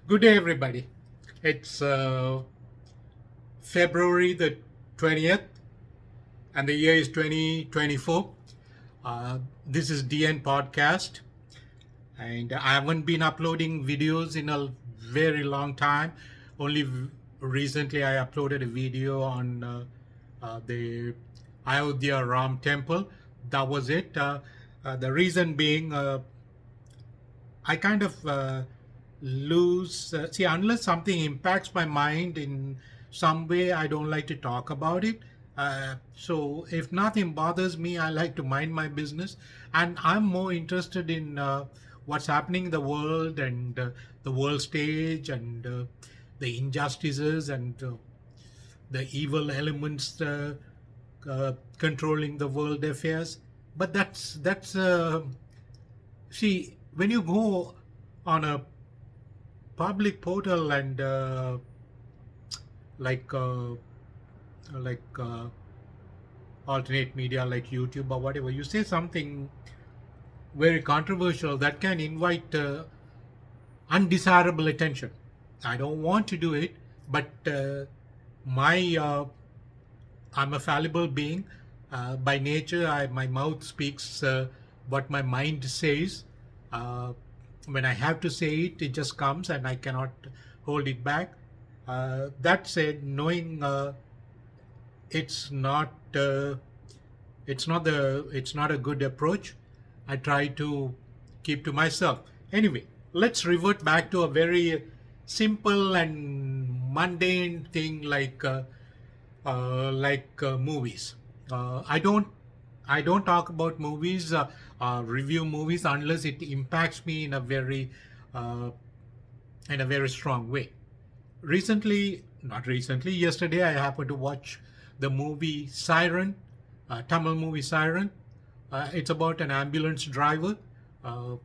Good day, everybody. It's February the 20th, and the year is 2024. This is DN Podcast, and I haven't been uploading videos in a very long time. Only recently I uploaded a video on the Ayodhya Ram Temple. That was it. The reason being, I kind of lose. See, unless something impacts my mind in some way, I don't like to talk about it. So, if nothing bothers me, I like to mind my business. And I'm more interested in what's happening in the world and the world stage and the injustices and the evil elements controlling the world affairs. But that's see, when you go on a public portal and like uh, like alternate media like YouTube or whatever, you say something very controversial that can invite undesirable attention. I don't want to do it, but my I'm a fallible being. By nature, my mouth speaks what my mind says. Uh, when I have to say it, it just comes and I cannot hold it back. That said, knowing it's not it's not a good approach, I try to keep to myself. Anyway, let's revert back to a very simple and mundane thing like movies. I don't talk about movies, review movies unless it impacts me uh, in a very strong way. Not recently, yesterday I happened to watch the movie Siren, Tamil movie Siren. It's about an ambulance driver, uh,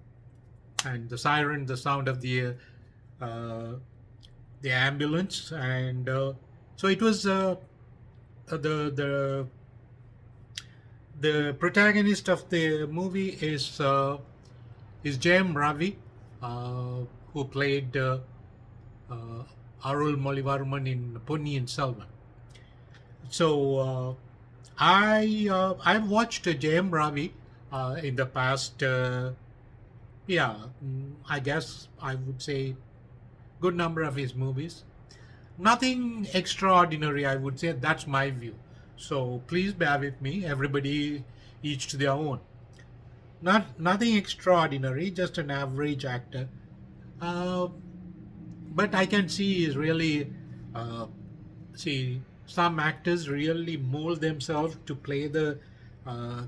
and the siren, the sound of uh, the ambulance, and so it was the the protagonist of the movie is J.M. Ravi, uh, who played uh, Arul Molivarman in Ponniyin Selvan. So I've watched J.M. Ravi in the past. I guess I would say good number of his movies. Nothing extraordinary, I would say. That's my view. So please bear with me. Everybody, each to their own. Nothing extraordinary, just an average actor. Uh, but I can see is really uh, see some actors really mold themselves to play the uh,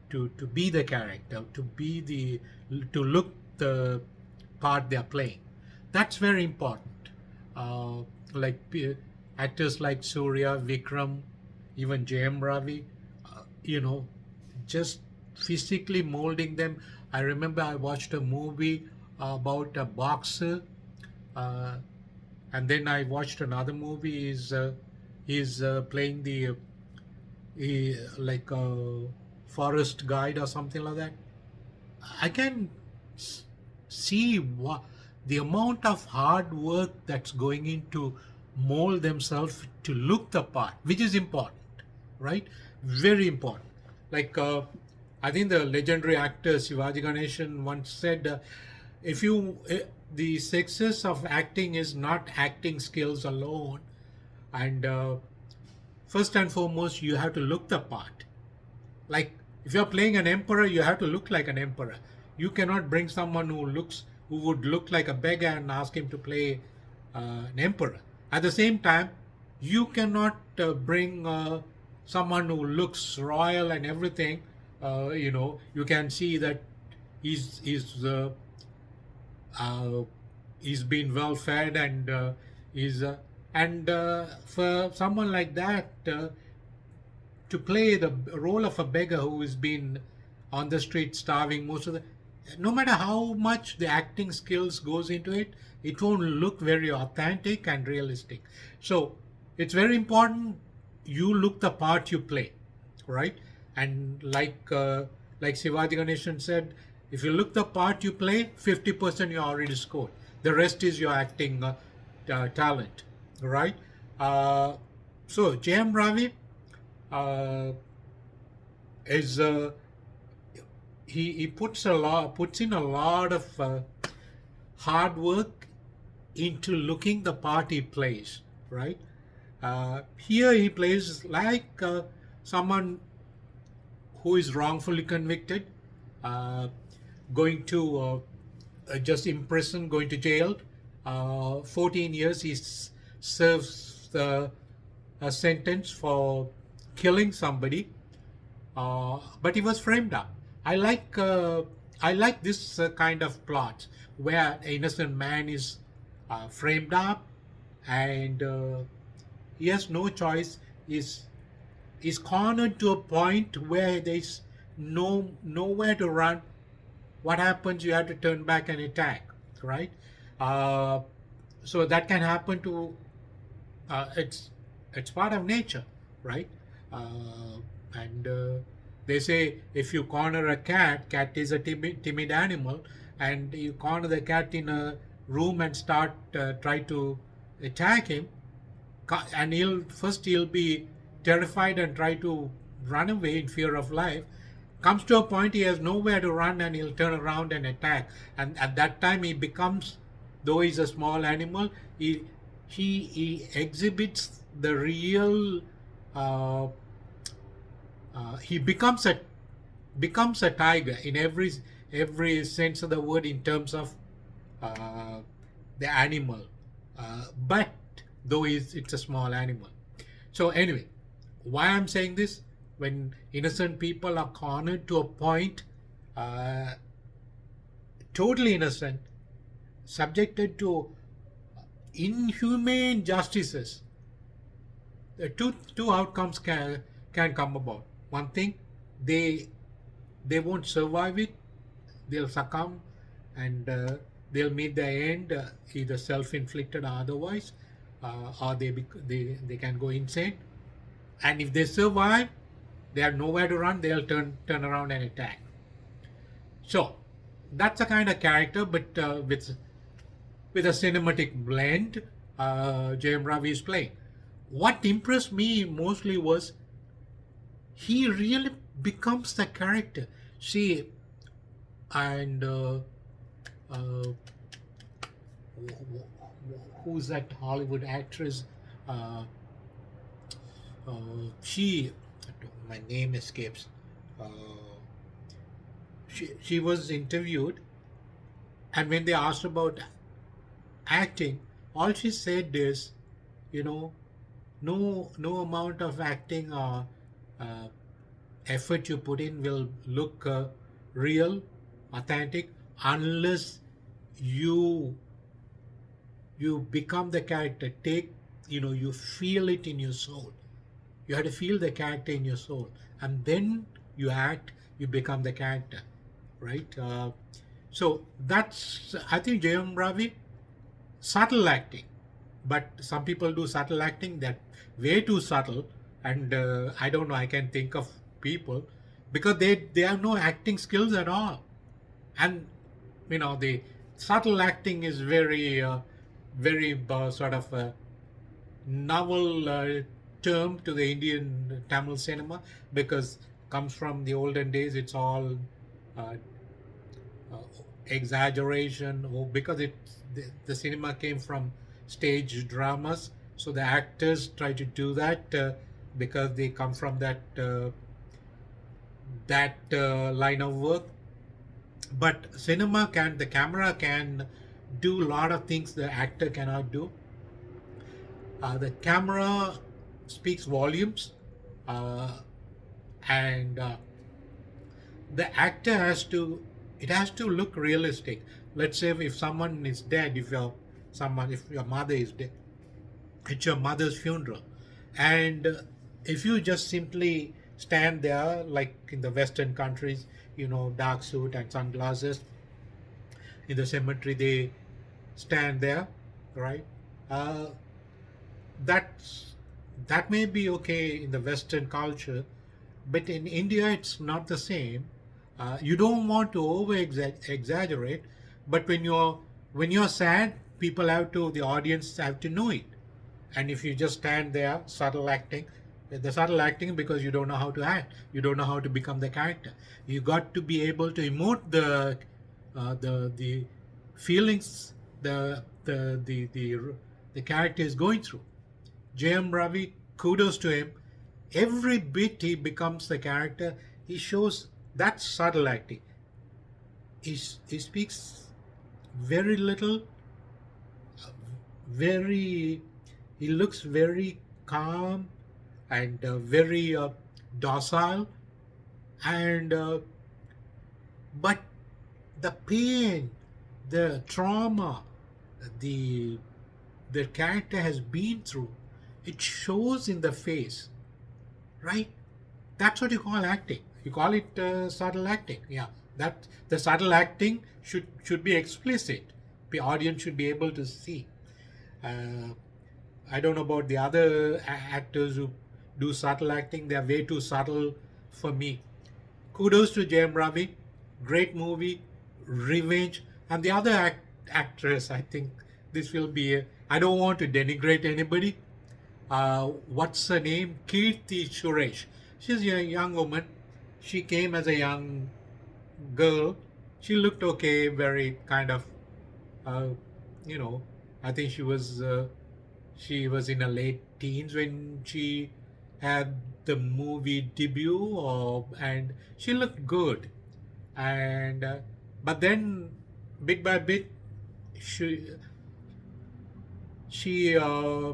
to be the character, to be the to look the part they are playing. That's very important. uh, like actors like Surya, Vikram, even JM Ravi, you know, just physically molding them. I remember I watched a movie about a boxer, uh, and then I watched another movie. He's playing the like a forest guide or something like that. I can s- see what the amount of hard work that's going into mold themselves to look the part, which is important, right? Very important. Like I think the legendary actor Shivaji Ganeshan once said, "If you the success of acting is not acting skills alone, and first and foremost, you have to look the part. Like if you're playing an emperor, you have to look like an emperor. You cannot bring someone who would look like a beggar and ask him to play an emperor. At the same time, you cannot bring someone who looks royal and everything. You can see that he's uh, he's been well fed and he's and for someone like that to play the role of a beggar who has been on the street starving most of the, no matter how much the acting skills goes into it, it won't look very authentic and realistic. So it's very important you look the part you play, right? And like Shivaji Ganeshan said, if you look the part you play, 50% you already scored. The rest is your acting talent, right? Uh, so J.M. Ravi uh, is he puts in a lot of hard work into looking the part he plays, right? Here he plays like someone who is wrongfully convicted, uh, going to just imprisoned, going to jail. 14 years he serves a sentence for killing somebody, but he was framed up. I like I like this kind of plots where an innocent man is framed up, and he has no choice. Is cornered to a point where there's nowhere to run. What happens? You have to turn back and attack, right? Uh, so that can happen to it's part of nature, right? And they say if you corner a cat is a timid animal, and you corner the cat in a room and start try to attack him, and he'll be terrified and try to run away in fear of life. Comes to a point he has nowhere to run, and he'll turn around and attack, and at that time he becomes, though he's a small animal, he exhibits the real uh, he becomes a tiger in every sense of the word, in terms of uh, the animal, but though it's a small animal. So anyway, why I'm saying this, when innocent people are cornered to a point, uh, totally innocent, subjected to inhumane justices, the two outcomes can come about. One thing, they they won't survive it, they'll succumb, and they'll meet the end, either self-inflicted or otherwise, or they can go insane. And if they survive, they have nowhere to run, they'll turn around and attack. So that's a kind of character, but with a cinematic blend, J.M. Ravi is playing. What impressed me mostly was he really becomes the character. See, and uh, who's that Hollywood actress? Uh, she, my name escapes. Uh, she was interviewed, and when they asked about acting, all she said is, you know, no amount of acting or uh, effort you put in will look real, authentic, unless you you become the character. You feel it in your soul. You have to feel the character in your soul, and then you act. You become the character, right? So that's, I think, J.M. Ravi, subtle acting, but some people do subtle acting that way too subtle, and I don't know, I can think of people, because they have no acting skills at all, and the subtle acting is very sort of a novel term to the Indian Tamil cinema, because comes from the olden days. It's all uh, uh, exaggeration, or because the cinema came from stage dramas, so the actors try to do that because they come from that line of work. But the camera can do a lot of things the actor cannot do. The camera speaks volumes, uh, and the actor has to look realistic. Let's say if someone is dead, if your mother is dead, it's your mother's funeral, and if you just simply stand there, like in the Western countries, dark suit and sunglasses in the cemetery, they stand there, right? uh, that's that may be okay in the Western culture, but in India it's not the same. You don't want to over exaggerate, but when you're When you're sad, people have to, the audience have to know it. And if you just stand there, subtle acting, the subtle acting because you don't know how to act, you don't know how to become the character. You got to be able to emote the feelings the character is going through. J.M. Ravi, kudos to him. Every bit he becomes the character, he shows that subtle acting. He speaks very little, very, he looks very calm and very docile, and but the pain, the trauma, the the character has been through, it shows in the face, right? That's what you call acting. You call it subtle acting. Yeah, that the subtle acting should be explicit. The audience should be able to see. Uh, I don't know about the other actors who do subtle acting. They are way too subtle for me. Kudos to J.M. Ravi. Great movie, Revenge, and the other actress. I think this will be. I don't want to denigrate anybody. What's her name? Kirti Suresh. She's a young woman. She came as a young girl. She looked okay, very kind of, uh, you know, I think she was in her late teens when she had the movie debut, and she looked good. And but then, bit by bit, she she uh,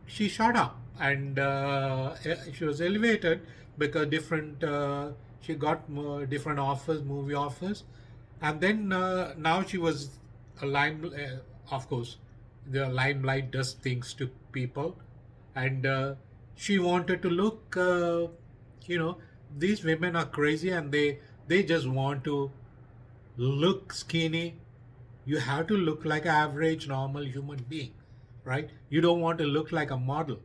she shot up, and she was elevated because different she got different offers, movie offers, and then now she was a of course the limelight does things to people, and she wanted to look, you know, these women are crazy, and they just want to look skinny. You have to look like an average normal human being, right? You don't want to look like a model,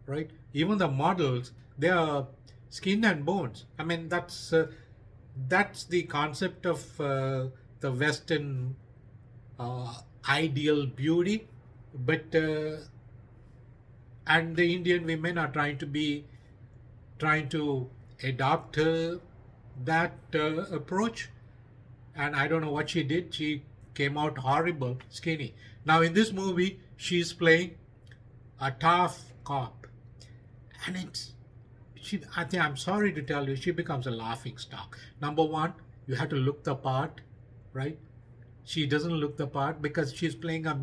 right? Even the models, they are skin and bones. I mean, that's the concept of the Western ideal beauty, but and the Indian women are trying to adopt that approach, and I don't know what she did. She came out horrible, skinny. Now in this movie, she's playing a tough cop, and it's she. I think I'm sorry to tell you, she becomes a laughing stock. Number one, you have to look the part, right? She doesn't look the part because she's playing a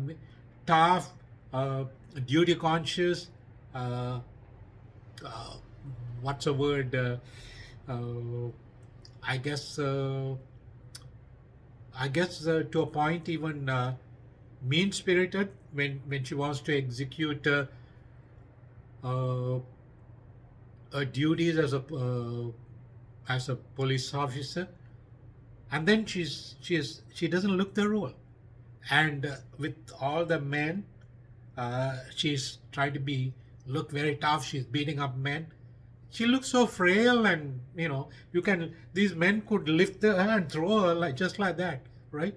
tough, uh, duty conscious. Uh, uh, what's a word? I guess. To a point, even mean spirited when she wants to execute uh, her duties as a police officer, and then she doesn't look the role, and with all the men, she's trying to be look very tough. She's beating up men. She looks so frail, and you can these men could lift her and throw her like just like that, right?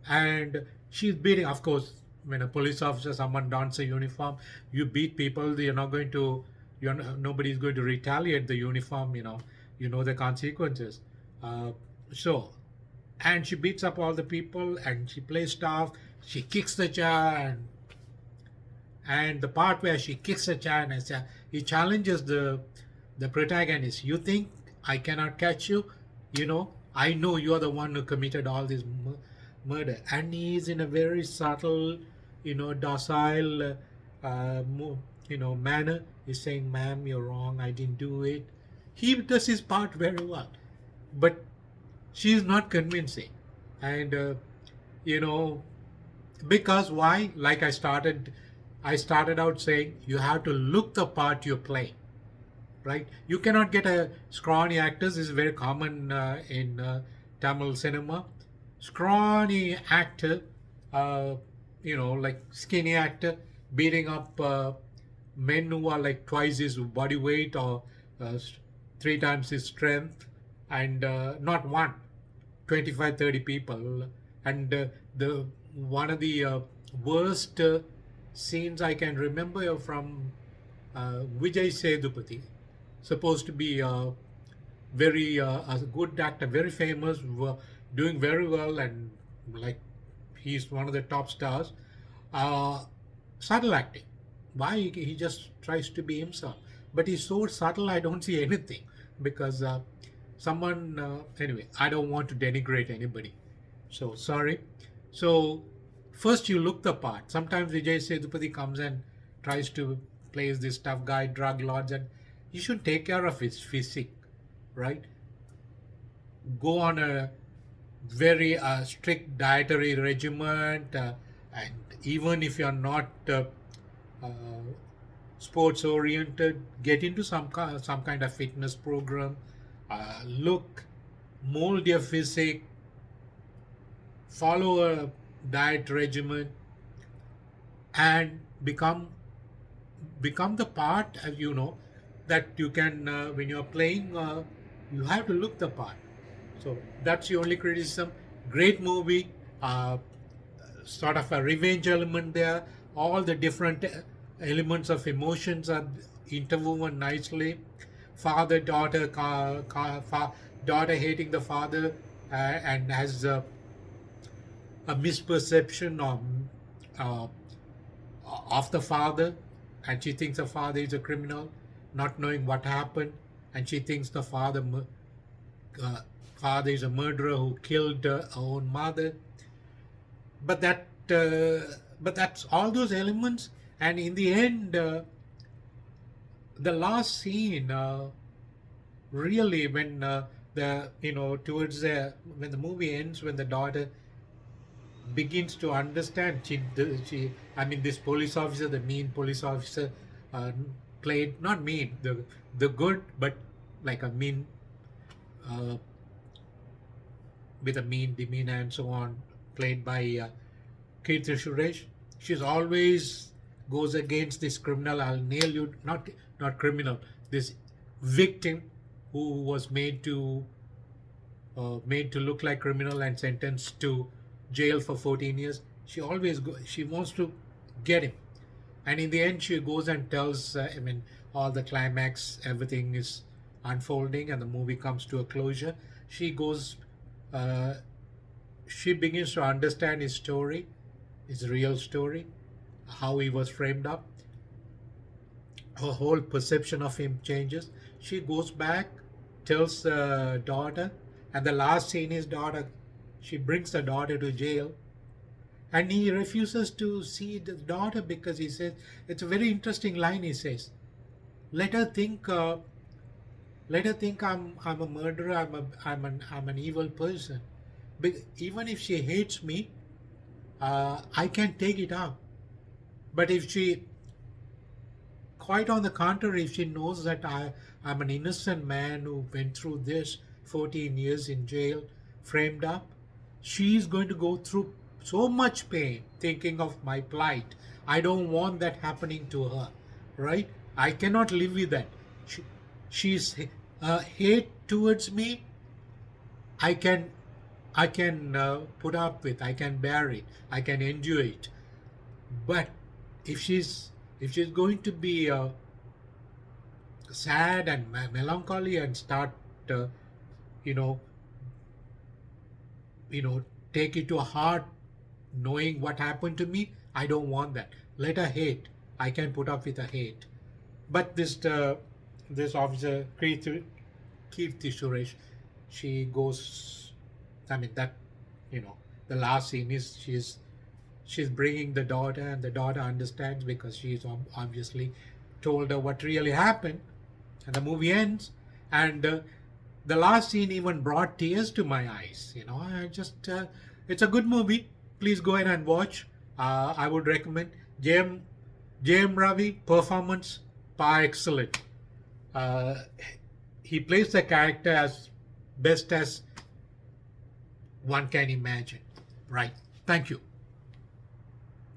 And she's beating. Of course, when a police officer, someone dons a uniform, you beat people. You're not going to. Nobody's going to retaliate the uniform. You know the consequences. Uh, so, and she beats up all the people, and she plays tough. She kicks the chair, and the part where she kicks the chair, and he challenges the protagonist. You think I cannot catch you? I know you are the one who committed all this murder. And he's in a very subtle, docile, manner. He's saying, "Ma'am, you're wrong. I didn't do it." He does his part very well, but she's not convincing. And you know, because why? Like I started out saying, you have to look the part you're playing, right? You cannot get a scrawny actors. This is very common in Tamil cinema. Scrawny actor, like skinny actor, beating up men who are like twice his body weight or uh, three times his strength, and not one, 25, 30 people, and the one of the worst scenes I can remember from Vijay Sethupathi, supposed to be a good actor, very famous, doing very well, and like he's one of the top stars. Uh, Subtle acting. Why he just tries to be himself, but he's so subtle. I don't see anything because someone anyway. I don't want to denigrate anybody, so sorry. So first you look the part. Sometimes Vijay Sethupathi comes and tries to play this tough guy, drug lords, and you should take care of his physique, right? Go on a very strict dietary regimen, and even if you're not uh, sports oriented, get into some kind of fitness program. Look, mold your physique, follow a diet regimen, and become the part, as you know, that you can when you're playing, you have to look the part. So that's the only criticism. Great movie, sort of a revenge element there. All the different elements of emotions are interwoven nicely. Father daughter, daughter hating the father, and has a misperception uh, of the father, and she thinks the father is a criminal, not knowing what happened, and she thinks the uh, father is a murderer who killed her own mother. But that's all those elements, and in the end, the last scene, really, when the towards the when the movie ends, when the daughter begins to understand, she I mean, this police officer, the mean police officer, uh, played not mean, the good, but like a mean, uh, with a mean demeanor and so on, played by Kirti Suresh. She's always goes against this criminal. I'll nail you. Not criminal. This victim who was made to look like criminal and sentenced to jail for 14 years. She wants to get him, and in the end she goes and tells. I mean, all the climax, everything is unfolding, and the movie comes to a closure. She goes. Uh, she begins to understand his story, his real story, how he was framed up. Her whole perception of him changes. She goes back, tells the daughter, and the last scene is daughter. She brings the daughter to jail, and he refuses to see the daughter because he says it's a very interesting line. He says, "Let her think. Let her think I'm a murderer. I'm an evil person. Even if she hates me, I can take it out. But if she, quite on the contrary, if she knows that I'm an innocent man who went through this 14 years in jail, framed up, she's going to go through so much pain thinking of my plight. I don't want that happening to her, right? I cannot live with that. She, she's hate towards me. I can put up with. I can bear it. I can endure it. But if she's going to be sad and melancholy and start uh, you know you know take it to heart, knowing what happened to me, I don't want that. Let her hate. I can put up with her hate. But this officer Kirti Suresh, she goes. I mean, that you know the last scene is she's bringing the daughter, and the daughter understands because she's obviously told her what really happened, and the movie ends, and the last scene even brought tears to my eyes. I just it's a good movie. Please go ahead and watch. I would recommend. JM Ravi performance par excellent. uh, he plays the character as best as one can imagine. Right. Thank you.